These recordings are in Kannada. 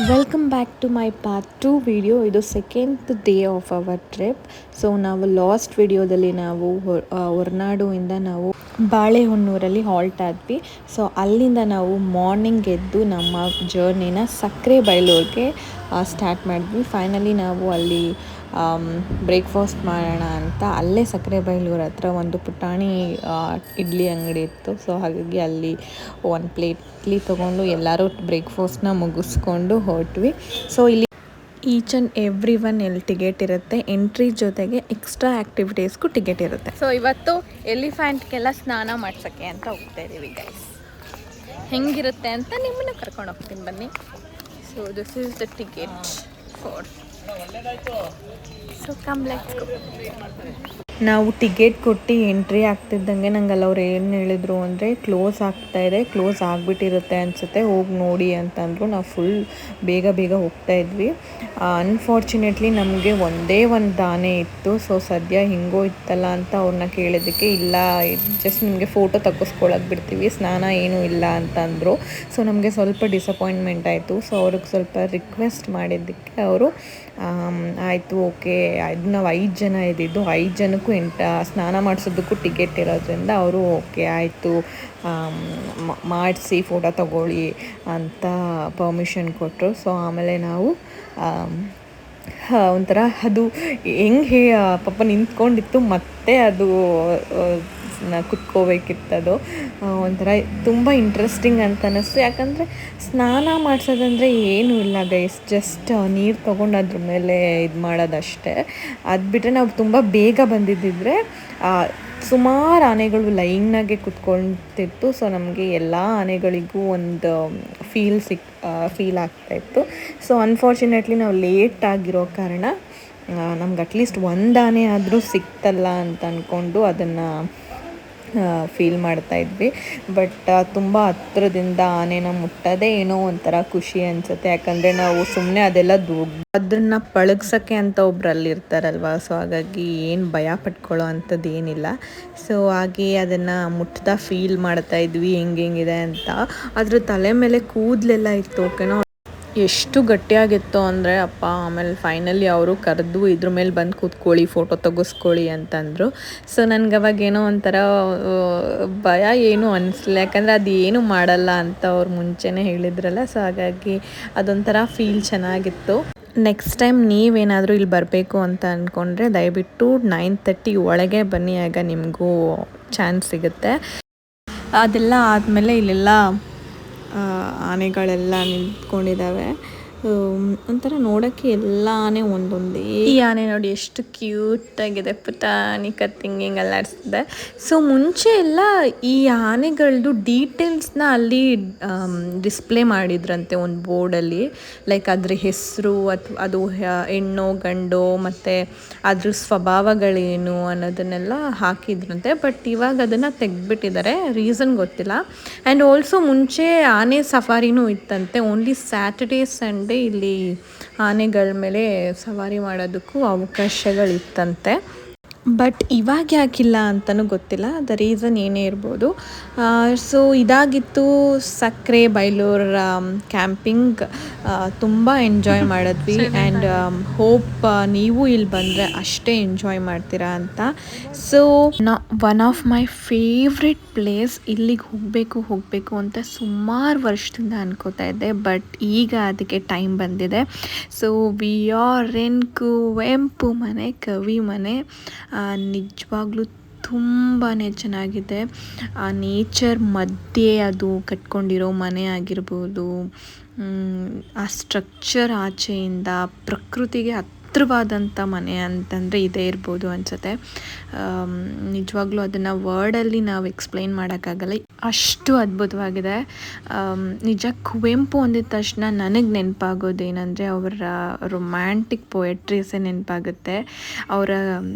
Welcome back to my part 2 video. ಇದು second day of our trip. So ನಾವು ಲಾಸ್ಟ್ ವಿಡಿಯೋದಲ್ಲಿ ನಾವು ಹೊರನಾಡುವಿಂದ ನಾವು ಬಾಳೆಹೊನ್ನೂರಲ್ಲಿ ಹಾಲ್ಟ್ ಆದ್ವಿ. ಸೊ ಅಲ್ಲಿಂದ ನಾವು ಮಾರ್ನಿಂಗ್ ಎದ್ದು ನಮ್ಮ ಜರ್ನಿನ ಸಕ್ಕರೆ ಬೈಲೂರಿಗೆ ಸ್ಟಾರ್ಟ್ ಮಾಡಿದ್ವಿ. ಫೈನಲಿ ನಾವು ಅಲ್ಲಿ ಬ್ರೇಕ್ಫಾಸ್ಟ್ ಮಾಡೋಣ ಅಂತ ಅಲ್ಲೇ ಸಕ್ಕರೆ ಬೈಲೂರು ಹತ್ರ ಒಂದು ಪುಟಾಣಿ ಇಡ್ಲಿ ಅಂಗಡಿ ಇತ್ತು. ಸೊ ಹಾಗಾಗಿ ಅಲ್ಲಿ ಒಂದು ಪ್ಲೇಟ್ ಇಡ್ಲಿ ತೊಗೊಂಡು ಎಲ್ಲರೂ ಬ್ರೇಕ್ಫಾಸ್ಟ್ನ ಮುಗಿಸ್ಕೊಂಡು ಹೊರಟ್ವಿ. ಸೊ ಇಲ್ಲಿ ಈಚ್ ಆ್ಯಂಡ್ ಎವ್ರಿ ಒನ್ ಎಲ್ಲಿ ಟಿಕೆಟ್ ಇರುತ್ತೆ, ಎಂಟ್ರಿ ಜೊತೆಗೆ ಎಕ್ಸ್ಟ್ರಾ ಆ್ಯಕ್ಟಿವಿಟೀಸ್ಗೂ ಟಿಕೆಟ್ ಇರುತ್ತೆ. ಸೊ ಇವತ್ತು ಎಲಿಫೆಂಟ್ಗೆಲ್ಲ ಸ್ನಾನ ಮಾಡ್ಸೋಕ್ಕೆ ಅಂತ ಹೋಗ್ತಾ ಇದ್ದೀವಿ ಗೈಸ್. ಹೆಂಗಿರುತ್ತೆ ಅಂತ ನಿಮ್ಮನ್ನು ಕರ್ಕೊಂಡು ಹೋಗ್ತೀನಿ ಬನ್ನಿ. So this is the ticket for. So come let's go. ನಾವು ಟಿಕೆಟ್ ಕೊಟ್ಟು ಎಂಟ್ರಿ ಆಗ್ತಿದ್ದಂಗೆ ನಂಗಲ್ಲ ಅವ್ರು ಏನು ಹೇಳಿದ್ರು ಅಂದರೆ ಕ್ಲೋಸ್ ಆಗ್ತಾಯಿದೆ, ಕ್ಲೋಸ್ ಆಗಿಬಿಟ್ಟಿರುತ್ತೆ ಅನಿಸುತ್ತೆ, ಹೋಗಿ ನೋಡಿ ಅಂತಂದರು. ನಾವು ಫುಲ್ ಬೇಗ ಹೋಗ್ತಾ ಇದ್ವಿ. ಅನ್ಫಾರ್ಚುನೇಟ್ಲಿ ನಮಗೆ ಒಂದೇ ಒಂದು ಆನೆ ಇತ್ತು. ಸೊ ಸದ್ಯ ಹಿಂಗೋ ಇತ್ತಲ್ಲ ಅಂತ ಅವ್ರನ್ನ ಕೇಳಿದ್ದಕ್ಕೆ ಇಲ್ಲ, ಜಸ್ಟ್ ನಿಮಗೆ ಫೋಟೋ ತೆಗೆಸ್ಕೊಳಕ್ಕೆ ಬಿಡ್ತೀವಿ, ಸ್ನಾನ ಏನೂ ಇಲ್ಲ ಅಂತಂದರು. ಸೊ ನಮಗೆ ಸ್ವಲ್ಪ ಡಿಸಪಾಯಿಂಟ್ಮೆಂಟ್ ಆಯಿತು. ಸೊ ಅವ್ರಿಗೆ ಸ್ವಲ್ಪ ರಿಕ್ವೆಸ್ಟ್ ಮಾಡಿದ್ದಕ್ಕೆ ಅವರು ಆಯಿತು ಓಕೆ, ಅದು ನಾವು 5 ಜನ ಇದ್ದಿದ್ದು, 5 ಜನಕ್ಕೂ ಸ್ನಾನ ಮಾಡಿಸೋದಕ್ಕೂ ಟಿಕೆಟ್ ಇರೋದ್ರಿಂದ ಅವರು ಓಕೆ ಆಯಿತು ಮಾಡಿಸಿ ಫೋಟೋ ತಗೊಳ್ಳಿ ಅಂತ ಪರ್ಮಿಷನ್ ಕೊಟ್ಟರು. ಸೊ ಆಮೇಲೆ ನಾವು ಒಂಥರ ಅದು ಹೆಂಗೆ ಪಾಪ ನಿಂತ್ಕೊಂಡಿತ್ತು, ಮತ್ತೆ ಅದು ಕುತ್ಕೋಬೇಕಿತ್ತದು. ಒಂಥರ ತುಂಬ ಇಂಟ್ರೆಸ್ಟಿಂಗ್ ಅಂತ ಅನ್ನಿಸ್ತು. ಯಾಕಂದರೆ ಸ್ನಾನ ಮಾಡಿಸೋದಂದರೆ ಏನೂ ಇಲ್ಲ ಗೈಸ್, ಜಸ್ಟ್ ನೀರು ತೊಗೊಂಡು ಅದ್ರ ಮೇಲೆ ಇದು ಮಾಡೋದಷ್ಟೇ. ಅದು ಬಿಟ್ಟರೆ ನಾವು ತುಂಬ ಬೇಗ ಬಂದಿದ್ದಿದ್ರೆ ಸುಮಾರು ಆನೆಗಳು ಲೈನಾಗೆ ಕುತ್ಕೊಳ್ತಿತ್ತು. ಸೊ ನಮಗೆ ಎಲ್ಲ ಆನೆಗಳಿಗೂ ಒಂದು ಫೀಲ್ ಆಗ್ತಾಯಿತ್ತು. ಸೊ ಅನ್ಫಾರ್ಚುನೇಟ್ಲಿ ನಾವು ಲೇಟ್ ಆಗಿರೋ ಕಾರಣ ನಮ್ಗೆ ಅಟ್ಲೀಸ್ಟ್ ಒಂದು ಆನೆ ಆದರೂ ಸಿಕ್ತಲ್ಲ ಅಂತ ಅಂದ್ಕೊಂಡು ಅದನ್ನು ಫೀಲ್ ಮಾಡ್ತಾಯಿದ್ವಿ. ಬಟ್ ತುಂಬ ಹತ್ರದಿಂದ ಆನೆನ ಮುಟ್ಟೋದೇ ಏನೋ ಒಂಥರ ಖುಷಿ ಅನಿಸುತ್ತೆ. ಯಾಕಂದರೆ ನಾವು ಸುಮ್ಮನೆ ಅದೆಲ್ಲ ಅದನ್ನು ಪಳಗ್ಸೋಕ್ಕೆ ಅಂತ ಒಬ್ರಲ್ಲಿ ಇರ್ತಾರಲ್ವ. ಸೊ ಹಾಗಾಗಿ ಏನು ಭಯ ಪಟ್ಕೊಳ್ಳೋ ಅಂಥದ್ದು ಏನಿಲ್ಲ. ಸೊ ಹಾಗೆ ಅದನ್ನು ಮುಟ್ತಾ ಫೀಲ್ ಮಾಡ್ತಾಯಿದ್ವಿ ಹೆಂಗಿದೆ ಅಂತ. ಅದ್ರ ತಲೆ ಮೇಲೆ ಕೂದಲೆಲ್ಲ ಇತ್ತು, ಓಕೆನೋ, ಎಷ್ಟು ಗಟ್ಟಿಯಾಗಿತ್ತು ಅಂದರೆ ಅಪ್ಪ. ಆಮೇಲೆ ಫೈನಲಿ ಅವರು ಕರೆದು ಇದ್ರ ಮೇಲೆ ಬಂದು ಕೂತ್ಕೊಳ್ಳಿ, ಫೋಟೋ ತೆಗೆಸ್ಕೊಳ್ಳಿ ಅಂತಂದರು. ಸೊ ನನಗೆ ಅವಾಗೇನೋ ಒಂಥರ ಭಯ ಏನೂ ಅನ್ನಿಸ್ಲಿಲ್ಲ, ಯಾಕಂದರೆ ಅದು ಏನೂ ಮಾಡಲ್ಲ ಅಂತ ಅವ್ರು ಮುಂಚೆನೇ ಹೇಳಿದ್ರಲ್ಲ. ಸೊ ಹಾಗಾಗಿ ಅದೊಂಥರ ಫೀಲ್ ಚೆನ್ನಾಗಿತ್ತು. ನೆಕ್ಸ್ಟ್ ಟೈಮ್ ನೀವೇನಾದರೂ ಇಲ್ಲಿ ಬರಬೇಕು ಅಂತ ಅಂದ್ಕೊಂಡ್ರೆ ದಯವಿಟ್ಟು 9:30 ಒಳಗೆ ಬನ್ನಿ, ಆಗ ನಿಮಗೂ ಚಾನ್ಸ್ ಸಿಗುತ್ತೆ. ಅದೆಲ್ಲ ಆದಮೇಲೆ ಇಲ್ಲೆಲ್ಲ ಆನೆಗಳೆಲ್ಲ ನಿಂತ್ಕೊಂಡಿದ್ದಾವೆ. ಒಂಥರ ನೋಡೋಕ್ಕೆ ಎಲ್ಲ ಆನೆ ಒಂದೊಂದೇ. ಈ ಆನೆ ನೋಡಿ ಎಷ್ಟು ಕ್ಯೂಟಾಗಿದೆ, ಪುಟಾಣಿ ಕತ್ತಿಂಗ್ ಅಲ್ಲಾಡಿಸ್ತಿದೆ. ಸೊ ಮುಂಚೆ ಎಲ್ಲ ಈ ಆನೆಗಳದ್ದು ಡೀಟೇಲ್ಸ್ನ ಅಲ್ಲಿ ಡಿಸ್ಪ್ಲೇ ಮಾಡಿದ್ರಂತೆ ಒಂದು ಬೋರ್ಡಲ್ಲಿ. ಲೈಕ್ ಅದ್ರ ಹೆಸರು ಅಥವಾ ಅದು ಹೆಣ್ಣೋ ಗಂಡೋ ಮತ್ತು ಅದ್ರ ಸ್ವಭಾವಗಳೇನು ಅನ್ನೋದನ್ನೆಲ್ಲ ಹಾಕಿದ್ರಂತೆ. ಬಟ್ ಇವಾಗ ಅದನ್ನು ತೆಗೆದ್ಬಿಟ್ಟಿದ್ದಾರೆ, ರೀಸನ್ ಗೊತ್ತಿಲ್ಲ. ಆ್ಯಂಡ್ ಆಲ್ಸೋ ಮುಂಚೆ ಆನೆ ಸಫಾರಿನೂ ಇತ್ತಂತೆ. ಓನ್ಲಿ ಸ್ಯಾಟರ್ಡೇ ಸಂಡೇ ಇಲ್ಲಿ ಆನೆಗಳ ಮೇಲೆ ಸವಾರಿ ಮಾಡೋದಕ್ಕೂ ಅವಕಾಶಗಳಿತ್ತಂತೆ. ಬಟ್ ಇವಾಗ ಯಾಕಿಲ್ಲ ಅಂತಲೂ ಗೊತ್ತಿಲ್ಲ, ದ ರೀಸನ್ ಏನೇ ಇರ್ಬೋದು. ಸೊ ಇದಾಗಿತ್ತು ಸಕ್ಕರೆ ಬೈಲೂರು ಕ್ಯಾಂಪಿಂಗ್. ತುಂಬ ಎಂಜಾಯ್ ಮಾಡಿದ್ವಿ. ಆ್ಯಂಡ್ ಹೋಪ್ ನೀವು ಇಲ್ಲಿ ಬಂದರೆ ಅಷ್ಟೇ ಎಂಜಾಯ್ ಮಾಡ್ತೀರಾ ಅಂತ. So one of my favourite place, ಇಲ್ಲಿಗೆ ಹೋಗಬೇಕು ಅಂತ ಸುಮಾರು ವರ್ಷದಿಂದ ಅನ್ಕೋತಾ ಇದ್ದೆ. ಬಟ್ ಈಗ ಅದಕ್ಕೆ ಟೈಮ್ ಬಂದಿದೆ. ಸೊ ವಿ ಆರ್ ಇನ್ ಕುವೆಂಪು ಮನೆ, ಕವಿ ಮನೆ. ನಿಜವಾಗ್ಲೂ ತುಂಬಾ ಚೆನ್ನಾಗಿದೆ. ಆ ನೇಚರ್ ಮಧ್ಯೆ ಅದು ಕಟ್ಕೊಂಡಿರೋ ಮನೆ ಆಗಿರ್ಬೋದು, ಆ ಸ್ಟ್ರಕ್ಚರ್ ಆಚೆಯಿಂದ ಪ್ರಕೃತಿಗೆ ಹತ್ರವಾದಂಥ ಮನೆ ಅಂತಂದರೆ ಇದೇ ಇರ್ಬೋದು ಅನಿಸುತ್ತೆ. ನಿಜವಾಗ್ಲೂ ಅದನ್ನು ವರ್ಡಲ್ಲಿ ನಾವು ಎಕ್ಸ್ಪ್ಲೈನ್ ಮಾಡೋಕ್ಕಾಗಲ್ಲ, ಅಷ್ಟು ಅದ್ಭುತವಾಗಿದೆ. ನಿಜ ಕುವೆಂಪು ಅಂದಿದ ತಕ್ಷಣ ನನಗೆ ನೆನಪಾಗೋದೇನೆಂದರೆ ಅವರ ರೊಮ್ಯಾಂಟಿಕ್ ಪೊಯೆಟ್ರೀಸೇ ನೆನಪಾಗುತ್ತೆ. ಅವರ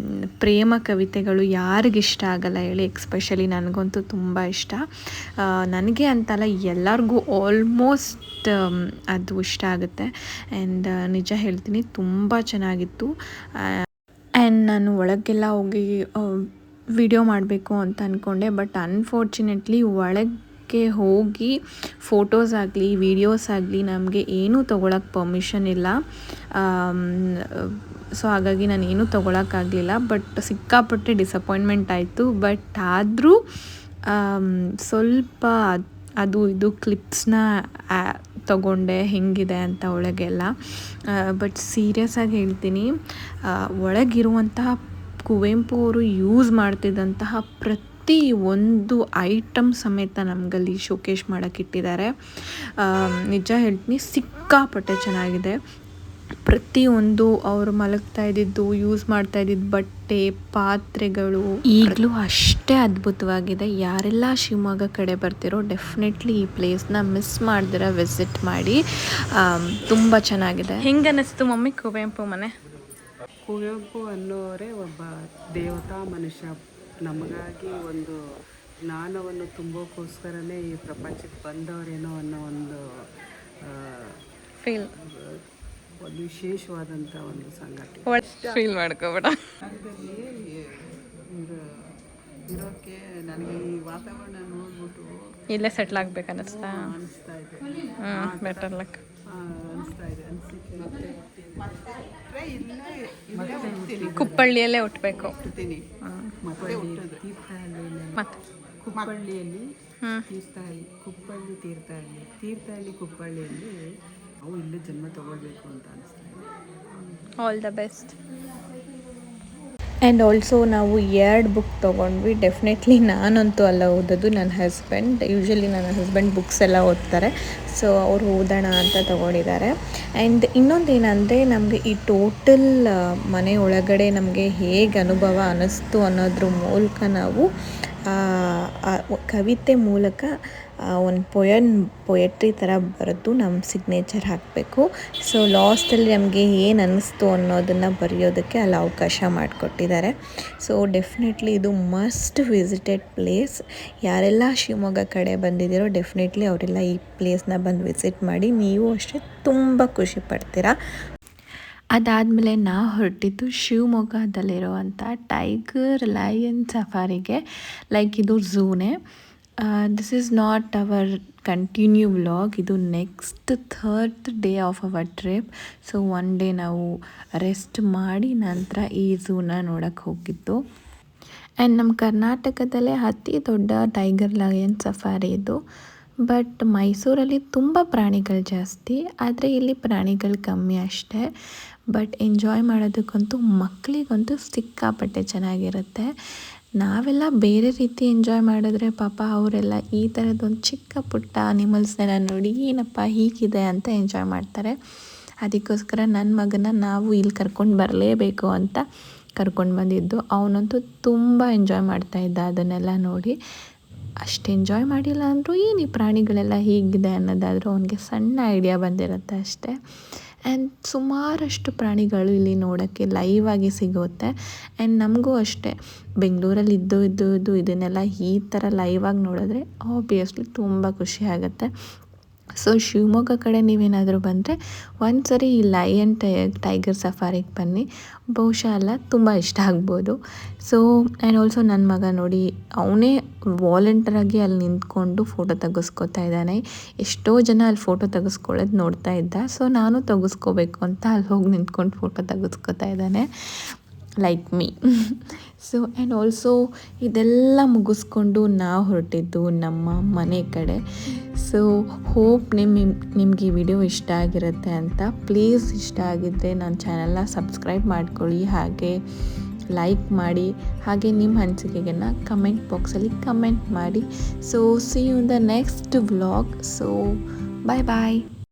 ಪ್ರೇಮ ಕವಿತೆಗಳು ಯಾರಿಗಿಷ್ಟ ಆಗಲ್ಲ ಹೇಳಿ. ಎಕ್ಸ್ಪೆಷಲಿ ನನಗಂತೂ ತುಂಬ ಇಷ್ಟ. ನನಗೆ ಅಂತಲ್ಲ, ಎಲ್ಲರಿಗೂ ಆಲ್ಮೋಸ್ಟ್ ಅದು ಇಷ್ಟ ಆಗುತ್ತೆ. ಆ್ಯಂಡ್ ನಿಜ ಹೇಳ್ತೀನಿ, ತುಂಬ ಚೆನ್ನಾಗಿತ್ತು. ಆ್ಯಂಡ್ ನಾನು ಒಳಗೆಲ್ಲ ಹೋಗಿ ವಿಡಿಯೋ ಮಾಡಬೇಕು ಅಂತ ಅಂದ್ಕೊಂಡೆ. ಬಟ್ ಅನ್ಫಾರ್ಚುನೇಟ್ಲಿ ಒಳಗೆ ಒಳಕ್ಕೆ ಹೋಗಿ ಫೋಟೋಸ್ ಆಗಲಿ ವೀಡಿಯೋಸ್ ಆಗಲಿ ನಮಗೆ ಏನೂ ತೊಗೊಳಕ್ಕೆ ಪರ್ಮಿಷನ್ ಇಲ್ಲ. ಸೊ ಹಾಗಾಗಿ ನಾನು ಏನೂ ತೊಗೊಳಕ್ಕಾಗಲಿಲ್ಲ. ಬಟ್ ಸಿಕ್ಕಾಪಟ್ಟೆ ಡಿಸಪಾಯಿಂಟ್ಮೆಂಟ್ ಆಯಿತು. ಬಟ್ ಆದರೂ ಸ್ವಲ್ಪ ಅದು ಇದು ಕ್ಲಿಪ್ಸ್ನ ತಗೊಂಡೆ ಹೆಂಗಿದೆ ಅಂತ ಒಳಗೆಲ್ಲ. ಬಟ್ ಸೀರಿಯಸ್ಸಾಗಿ ಹೇಳ್ತೀನಿ, ಒಳಗಿರುವಂತಹ ಕುವೆಂಪು ಅವರು ಯೂಸ್ ಮಾಡ್ತಿದ್ದಂತಹ ಪ್ರತಿ ಒಂದು ಐಟಮ್ ಸಮೇತ ನಮಗಲ್ಲಿ ಶೋಕೇಶ್ ಮಾಡೋಕ್ಕಿಟ್ಟಿದ್ದಾರೆ. ನಿಜ ಹೇಳ್ತೀನಿ, ಸಿಕ್ಕಾಪಟ್ಟೆ ಚೆನ್ನಾಗಿದೆ. ಪ್ರತಿಯೊಂದು ಅವರು ಮಲಗ್ತಾ ಇದ್ದಿದ್ದು, ಯೂಸ್ ಮಾಡ್ತಾ ಇದ್ದಿದ್ದು ಬಟ್ಟೆ, ಪಾತ್ರೆಗಳು ಈಗಲೂ ಅಷ್ಟೇ ಅದ್ಭುತವಾಗಿದೆ. ಯಾರೆಲ್ಲ ಶಿವಮೊಗ್ಗ ಕಡೆ ಬರ್ತಿರೋ ಡೆಫಿನೆಟ್ಲಿ ಈ ಪ್ಲೇಸ್ನ ಮಿಸ್ ಮಾಡ್ದಿರ ವಿಸಿಟ್ ಮಾಡಿ. ತುಂಬ ಚೆನ್ನಾಗಿದೆ. ಹೆಂಗೆ ಅನ್ನಿಸ್ತು ಮಮ್ಮಿ ಕುವೆಂಪು ಮನೆ? ಕುವೆಂಪು ಅನ್ನೋರೇ ಒಬ್ಬ ದೇವತಾ ಮನುಷ್ಯ. ನಮಗಾಗಿ ಒಂದು ಜ್ಞಾನವನ್ನು ತುಂಬೋಕ್ಕೋಸ್ಕರನೇ ಈ ಪ್ರಪಂಚಕ್ಕೆ ಬಂದವರೇನೋ ಅನ್ನೋ ಒಂದು ಫೀಲ್, ಒಂದು ವಿಶೇಷವಾದಂಥ ಒಂದು ಸಂಗತಿ ಫೀಲ್ ಮಾಡ್ಕೋಬೇಡ. ಇರೋಕ್ಕೆ ನನಗೆ ಈ ವಾತಾವರಣ ನೋಡ್ಬಿಟ್ಟು ಇಲ್ಲೇ ಸೆಟ್ಲ್ ಆಗ್ಬೇಕು ಅನ್ನಿಸ್ತಾ ಇದೆ. ಬೆಟರ್ ಲಕ್ ಅನಿಸ್ತಾ ಇದೆ. ಅನಿಸಿಕೆ ಮತ್ತೆ ಇಲ್ಲೇ ಕುಪ್ಪಳ್ಳಿಯಲ್ಲೇ ಹುಟ್ಟಬೇಕು. ಮತ್ತೆ ಕುಪ್ಪಳ್ಳಿಯಲ್ಲಿ ಕುಪ್ಪಳ್ಳಿ ತೀರ್ಥಹಳ್ಳಿ ಕುಪ್ಪಳ್ಳಿಯಲ್ಲಿ ನಾವು ಇಲ್ಲೇ ಜನ್ಮ ತಗೊಳ್ಬೇಕು ಅಂತ ಅನಿಸ್ತಾ ಇದೆ. All the best. And also ನಾವು 2 ಬುಕ್ ತೊಗೊಂಡ್ವಿ. ಡೆಫಿನೆಟ್ಲಿ ನಾನಂತೂ ಅಲ್ಲ ಓದೋದು, ನನ್ನ ಹಸ್ಬೆಂಡ್. ಯೂಶ್ವಲಿ ನನ್ನ ಹಸ್ಬೆಂಡ್ ಬುಕ್ಸ್ ಎಲ್ಲ ಓದ್ತಾರೆ, ಸೊ ಅವರು ಓದೋಣ ಅಂತ ತೊಗೊಂಡಿದ್ದಾರೆ. ಆ್ಯಂಡ್ ಇನ್ನೊಂದೇನೆಂದರೆ, ನಮಗೆ ಈ ಟೋಟಲ್ ಮನೆ ಒಳಗಡೆ ನಮಗೆ ಹೇಗೆ ಅನುಭವ ಅನ್ನಿಸ್ತು ಅನ್ನೋದ್ರ ಮೂಲಕ ನಾವು ಕವಿತೆ ಮೂಲಕ ಒಂದು ಪೊಯೆಟ್ರಿ ಥರ ಬರೆದು ನಮ್ಮ ಸಿಗ್ನೇಚರ್ ಹಾಕಬೇಕು. ಸೊ ಲಾಸ್ಟಲ್ಲಿ ನಮಗೆ ಏನು ಅನ್ನಿಸ್ತು ಅನ್ನೋದನ್ನು ಬರೆಯೋದಕ್ಕೆ ಅಲ್ಲಿ ಅವಕಾಶ ಮಾಡಿಕೊಟ್ಟಿದ್ದಾರೆ. ಸೊ ಡೆಫಿನೆಟ್ಲಿ ಇದು ಮಸ್ಟ್ ವಿಸಿಟೆಡ್ ಪ್ಲೇಸ್. ಯಾರೆಲ್ಲ ಶಿವಮೊಗ್ಗ ಕಡೆ ಬಂದಿದ್ದೀರೋ ಡೆಫಿನೆಟ್ಲಿ ಅವರೆಲ್ಲ ಈ ಪ್ಲೇಸ್ನ ಬಂದು ವಿಸಿಟ್ ಮಾಡಿ. ನೀವು ಅಷ್ಟೇ ತುಂಬ ಖುಷಿ ಪಡ್ತೀರಾ. ಅದಾದಮೇಲೆ ನಾವು ಹೊರಟಿದ್ದು ಶಿವಮೊಗ್ಗದಲ್ಲಿರುವಂಥ ಟೈಗರ್ ಲಯನ್ ಸಫಾರಿಗೆ. ಲೈಕ್ ಇದು ಝೂನೇ. This is not our continue vlog. ಇದು next 3rd day of our trip. So 1 day ನಾವು ರೆಸ್ಟ್ ಮಾಡಿ ನಂತರ ಈ ಝೂನ ನೋಡೋಕ್ಕೆ ಹೋಗಿದ್ದು. ಆ್ಯಂಡ್ ನಮ್ಮ ಕರ್ನಾಟಕದಲ್ಲೇ ಅತಿ ದೊಡ್ಡ ಟೈಗರ್ ಲಯನ್ ಸಫಾರಿ ಇದು. ಬಟ್ ಮೈಸೂರಲ್ಲಿ ತುಂಬ ಪ್ರಾಣಿಗಳು ಜಾಸ್ತಿ, ಆದರೆ ಇಲ್ಲಿ ಪ್ರಾಣಿಗಳು ಕಮ್ಮಿ ಅಷ್ಟೇ. ಬಟ್ ಎಂಜಾಯ್ ಮಾಡೋದಕ್ಕಂತೂ ಮಕ್ಕಳಿಗಂತೂ ಸಿಕ್ಕಾಪಟ್ಟೆ ಚೆನ್ನಾಗಿರುತ್ತೆ. ನಾವೆಲ್ಲ ಬೇರೆ ರೀತಿ ಎಂಜಾಯ್ ಮಾಡಿದ್ರೆ ಪಾಪ ಅವರೆಲ್ಲ ಈ ಥರದ್ದೊಂದು ಚಿಕ್ಕ ಪುಟ್ಟ ಅನಿಮಲ್ಸ್ನೆಲ್ಲ ನೋಡಿ ಏನಪ್ಪ ಹೀಗಿದೆ ಅಂತ ಎಂಜಾಯ್ ಮಾಡ್ತಾರೆ. ಅದಕ್ಕೋಸ್ಕರ ನನ್ನ ಮಗನ ನಾವು ಇಲ್ಲಿ ಕರ್ಕೊಂಡು ಬರಲೇಬೇಕು ಅಂತ ಕರ್ಕೊಂಡು ಬಂದಿದ್ದು. ಅವನಂತೂ ತುಂಬ ಎಂಜಾಯ್ ಮಾಡ್ತಾಯಿದ್ದ ಅದನ್ನೆಲ್ಲ ನೋಡಿ. ಅಷ್ಟು ಎಂಜಾಯ್ ಮಾಡಿಲ್ಲ ಅಂದರೂ ಏನು ಈ ಪ್ರಾಣಿಗಳೆಲ್ಲ ಹೀಗಿದೆ ಅನ್ನೋದಾದರೂ ಅವನಿಗೆ ಸಣ್ಣ ಐಡಿಯಾ ಬಂದಿರುತ್ತೆ ಅಷ್ಟೇ. ಆ್ಯಂಡ್ ಸುಮಾರಷ್ಟು ಪ್ರಾಣಿಗಳು ಇಲ್ಲಿ ನೋಡೋಕ್ಕೆ ಲೈವಾಗಿ ಸಿಗುತ್ತೆ. ಆ್ಯಂಡ್ ನಮಗೂ ಅಷ್ಟೇ ಬೆಂಗಳೂರಲ್ಲಿ ಇದ್ದು ಇದನ್ನೆಲ್ಲ ಈ ಥರ ಲೈವಾಗಿ ನೋಡಿದ್ರೆ ಆಬ್ವಿಯಸ್ಲಿ ತುಂಬ ಖುಷಿ ಆಗುತ್ತೆ. ಸೊ ಶಿವಮೊಗ್ಗ ಕಡೆ ನೀವೇನಾದರೂ ಬಂದರೆ ಒಂದ್ಸರಿ ಈ ಲಯನ್ ಟೈಗರ್ ಸಫಾರಿಗೆ ಬನ್ನಿ. ಬಹುಶಃ ಅಲ್ಲ ತುಂಬ ಇಷ್ಟ ಆಗ್ಬೋದು. ಸೊ ಆ್ಯಂಡ್ ಆಲ್ಸೋ ನನ್ನ ಮಗ ನೋಡಿ, ಅವನೇ ವಾಲಂಟರಾಗಿ ಅಲ್ಲಿ ನಿಂತ್ಕೊಂಡು ಫೋಟೋ ತೆಗೆಸ್ಕೊತಾ ಇದ್ದಾನೆ. ಎಷ್ಟೋ ಜನ ಅಲ್ಲಿ ಫೋಟೋ ತೆಗೆಸ್ಕೊಳ್ಳೋದು ನೋಡ್ತಾ ಇದ್ದ. ಸೊ ನಾನು ತೆಗೆಸ್ಕೋಬೇಕು ಅಂತ ಅಲ್ಲಿ ಹೋಗಿ ನಿಂತ್ಕೊಂಡು ಫೋಟೋ ತೆಗೆಸ್ಕೊತಾ ಇದ್ದಾನೆ, like me. So and also ಇದೆಲ್ಲ ಮುಗಿಸ್ಕೊಂಡು ನಾವು ಹೊರಟಿದ್ದು ನಮ್ಮ ಮನೆ ಕಡೆ. ಸೊ ಹೋಪ್ ನಿಮ್ಗೆ ಈ ವಿಡಿಯೋ ಇಷ್ಟ ಆಗಿರುತ್ತೆ ಅಂತ. ಪ್ಲೀಸ್ ಇಷ್ಟ ಆಗಿದ್ದರೆ ನನ್ನ ಚಾನಲ್ನ ಸಬ್ಸ್ಕ್ರೈಬ್ ಮಾಡ್ಕೊಳ್ಳಿ, ಹಾಗೆ ಲೈಕ್ ಮಾಡಿ, ಹಾಗೆ ನಿಮ್ಮ ಅನಿಸಿಕೆಯನ್ನು ಕಮೆಂಟ್ ಬಾಕ್ಸಲ್ಲಿ ಕಮೆಂಟ್ ಮಾಡಿ. So see you in the next vlog. So bye bye.